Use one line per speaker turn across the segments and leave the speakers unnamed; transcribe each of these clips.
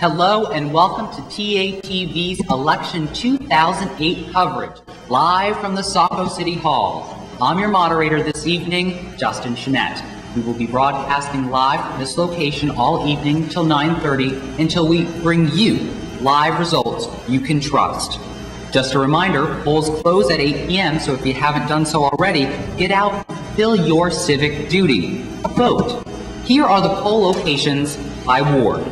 Hello and welcome to TATV's Election 2008 coverage, live from the Saco City Hall. I'm your moderator this evening, Justin Chenette. We will be broadcasting live from this location all evening till 9:30 until we bring you live results you can trust. Just a reminder, polls close at 8 p.m., so if you haven't done so already, get out and fulfill your civic duty. Vote. Here are the poll locations by ward.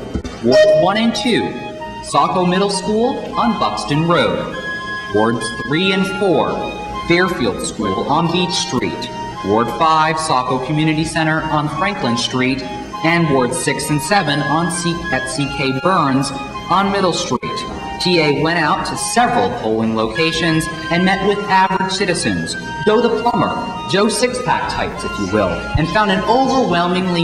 Ward 1 and 2, Saco Middle School on Buxton Road. Wards 3 and 4, Fairfield School on Beach Street. Ward 5, Saco Community Center on Franklin Street. And Ward 6 and 7 at CK Burns on Middle Street. TA went out to several polling locations and met with average citizens, Joe the plumber, Joe six-pack types, if you will, and found an overwhelming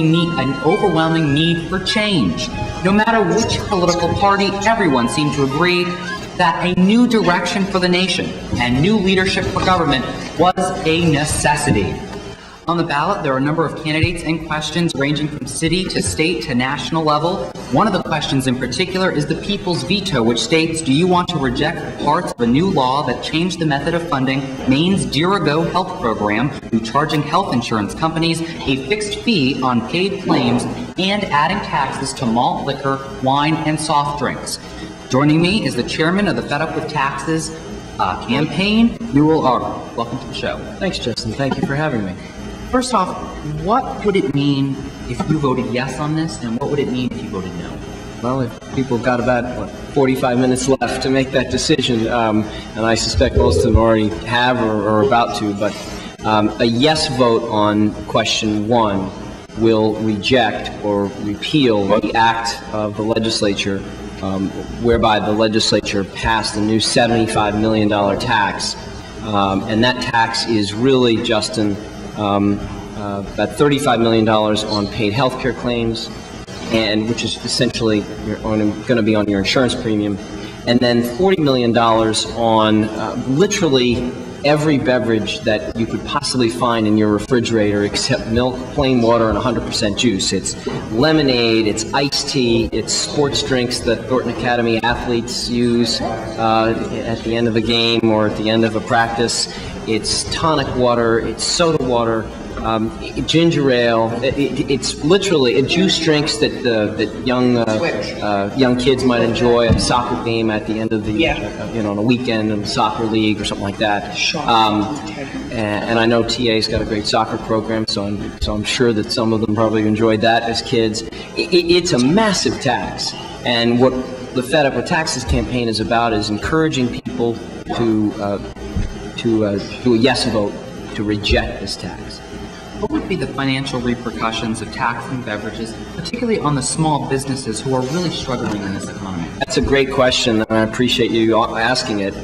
need for change. No matter which political party, everyone seemed to agree that a new direction for the nation and new leadership for government was a necessity. On the ballot, there are a number of candidates and questions ranging from city to state to national level. One of the questions in particular is the people's veto, which states, do you want to reject parts of a new law that changed the method of funding Maine's Durago health program through charging health insurance companies a fixed fee on paid claims and adding taxes to malt liquor, wine, and soft drinks? Joining me is the chairman of the Fed Up with Taxes campaign, Newell Arbor. Welcome to the show.
Thanks, Justin. Thank you for having me.
First off, what would it mean if you voted yes on this, and what would it mean if you voted no?
Well, if people have got about, 45 minutes left to make that decision, and I suspect most of them already have or are about to, but a yes vote on question 1 will reject or repeal the act of the legislature whereby the legislature passed a new $75 million tax, and that tax is really, Justin, about $35 million on paid health care claims, and which is essentially going to be on your insurance premium, and then $40 million on literally every beverage that you could possibly find in your refrigerator except milk, plain water, and 100% juice. It's lemonade, it's iced tea, it's sports drinks that Thornton Academy athletes use at the end of a game or at the end of a practice. It's tonic water, it's soda water, ginger ale. It's literally juice drinks that young kids might enjoy at a soccer game at the end of the on a weekend in a soccer league or something like that. And I know TA's got a great soccer program, so I'm sure that some of them probably enjoyed that as kids. It's a massive tax, and what the Fed Up with Taxes campaign is about is encouraging people to do a yes vote to reject this tax.
What would be the financial repercussions of taxing beverages, particularly on the small businesses who are really struggling in this economy?
That's a great question, and I appreciate you asking it.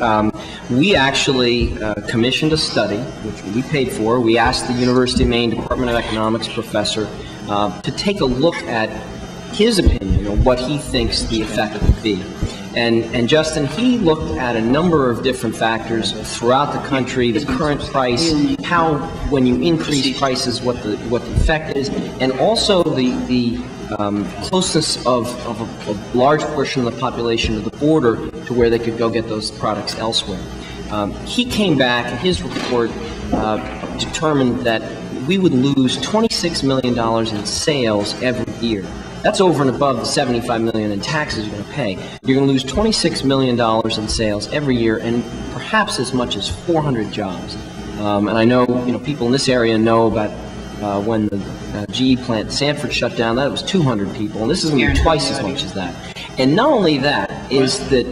We actually commissioned a study, which we paid for. We asked the University of Maine Department of Economics professor to take a look at his opinion on what he thinks the effect would be. And Justin, he looked at a number of different factors throughout the country, the current price, how when you increase prices, what the effect is, and also the closeness of a large portion of the population to the border to where they could go get those products elsewhere. He came back, and his report determined that we would lose $26 million in sales every year. That's over and above the $75 million in taxes you're going to pay. You're going to lose $26 million in sales every year, and perhaps as much as 400 jobs. And I know, people in this area know about when the GE plant in Sanford shut down. That was 200 people, and this is going to be twice as much as that. And not only that is that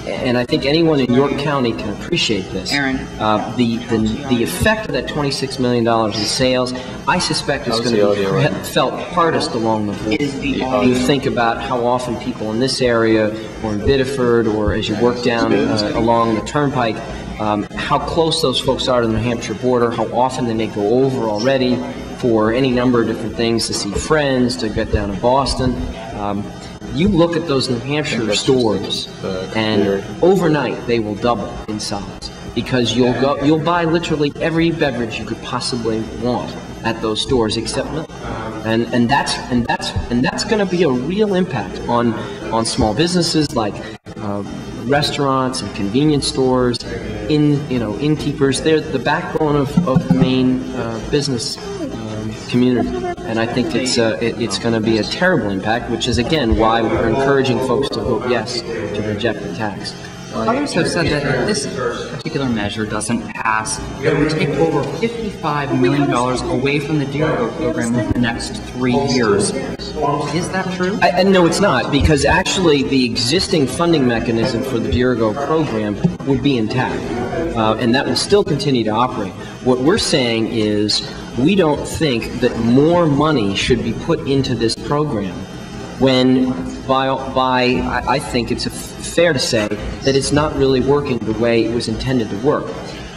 and I think anyone in York County can appreciate this. The effect of that $26 million in sales, I suspect is going to be felt hardest along the border. You think about how often people in this area, or in Biddeford, or as you work down along the turnpike, how close those folks are to the New Hampshire border, how often they may go over already for any number of different things, to see friends, to get down to Boston. You look at those New Hampshire stores, and overnight they will double in size, because you'll buy literally every beverage you could possibly want at those stores except milk, and that's going to be a real impact on on small businesses like restaurants and convenience stores, innkeepers. They're the backbone of the Maine business community, and I think it's going to be a terrible impact, which is again why we're encouraging folks to vote yes to reject the tax.
Others have said that if this particular measure doesn't pass, it would take over $55 million away from the Deergo program in the next 3 years. Is that true?
No, it's not, because actually the existing funding mechanism for the Deergo program would be intact, and that will still continue to operate. What we're saying is we don't think that more money should be put into this program when I think it's fair to say that it's not really working the way it was intended to work.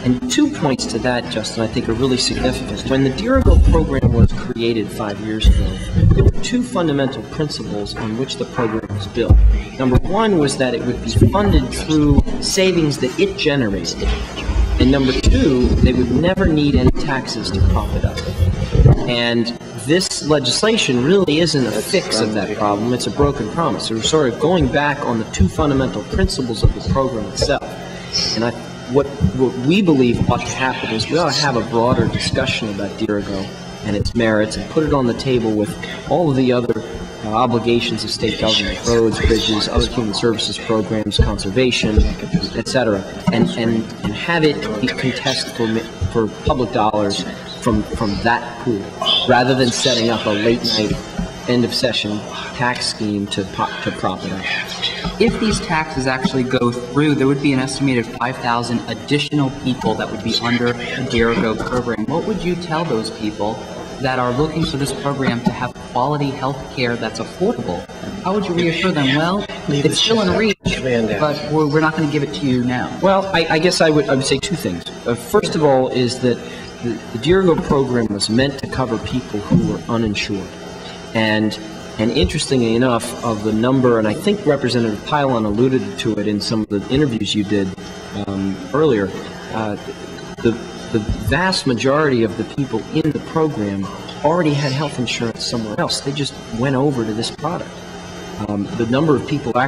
And 2 points to that, Justin, I think are really significant. When the Deergo program was created 5 years ago, there were 2 fundamental principles on which the program was built. Number 1 was that it would be funded through savings that it generated. And number 2, they would never need any taxes to prop it up. And this legislation really isn't a fix of that problem, it's a broken promise. So we're sort of going back on the 2 fundamental principles of the program itself. And what we believe ought to happen is we ought to have a broader discussion about Deergo and its merits and put it on the table with all of the other obligations of state government, roads, bridges, other human services programs, conservation, etc., and have it be contest for public dollars from that pool, rather than setting up a late night end of session tax scheme to prop it up.
If these taxes actually go through, there would be an estimated 5,000 additional people that would be under the Deergo program. What would you tell those people that are looking for this program to have quality health care that's affordable? How would you reassure them, well, it's still in reach, but we're not going to give it to you now?
Well, I guess I would say 2 things. First of all is that the Deergo program was meant to cover people who were uninsured. And interestingly enough, of the number, and I think Representative Pylon alluded to it in some of the interviews you did earlier, the vast majority of the people in the program already had health insurance somewhere else. They just went over to this product. The number of people who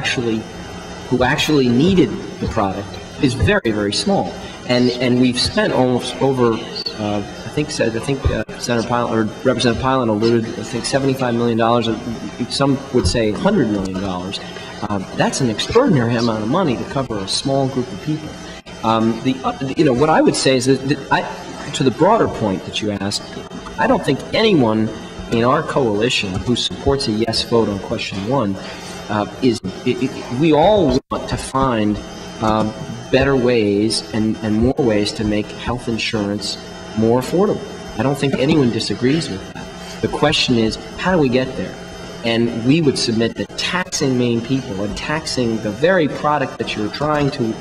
actually needed the product is very, very small. And we've spent almost over, I think Senator Pylon, or Representative Pylon alluded, I think $75 million, some would say $100 million. That's an extraordinary amount of money to cover a small group of people. What I would say is that to the broader point that you asked, I don't think anyone in our coalition who supports a yes vote on question 1 we all want to find better ways and more ways to make health insurance more affordable. I don't think anyone disagrees with that. The question is, how do we get there? And we would submit that taxing Maine people and taxing the very product that you're trying to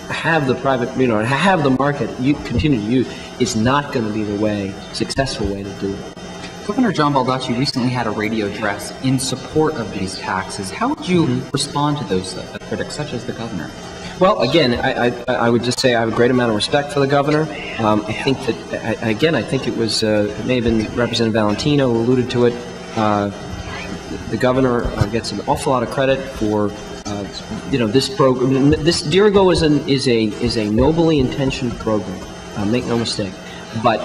have the private, have the market you continue to use is not going to be the successful way to do it.
Governor John Baldacci recently had a radio address in support of these taxes. How would you respond to those critics, such as the governor?
Well, again, I would just say I have a great amount of respect for the governor. I think that, again, I think it was, it may have been Representative Valentino who alluded to it. The governor gets an awful lot of credit for, this program. This Deergo is a nobly intentioned program. Make no mistake. But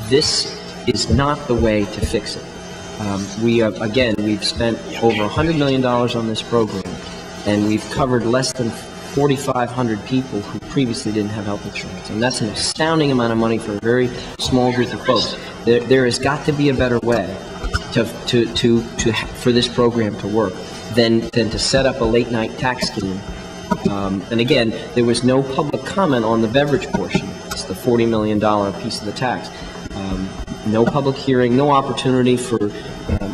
this is not the way to fix it. We've spent over $100 million on this program, and we've covered less than 4,500 people who previously didn't have health insurance, and that's an astounding amount of money for a very small group of folks. There has got to be a better way for this program to work than to set up a late night tax scheme. And again, there was no public comment on the beverage portion. It's the $40 million piece of the tax. No public hearing, no opportunity for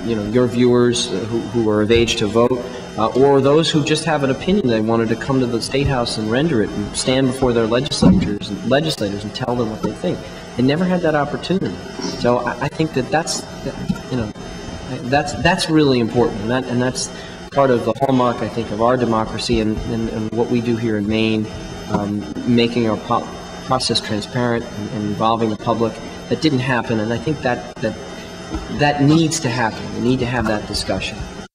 your viewers who are of age to vote, or those who just have an opinion they wanted to come to the State House and render it and stand before their legislators and tell them what they think. They never had that opportunity. So I think that's really important, and that's part of the hallmark, I think, of our democracy and what we do here in Maine, making our process transparent and involving the public. That didn't happen, and I think that needs to happen. We need to have that discussion.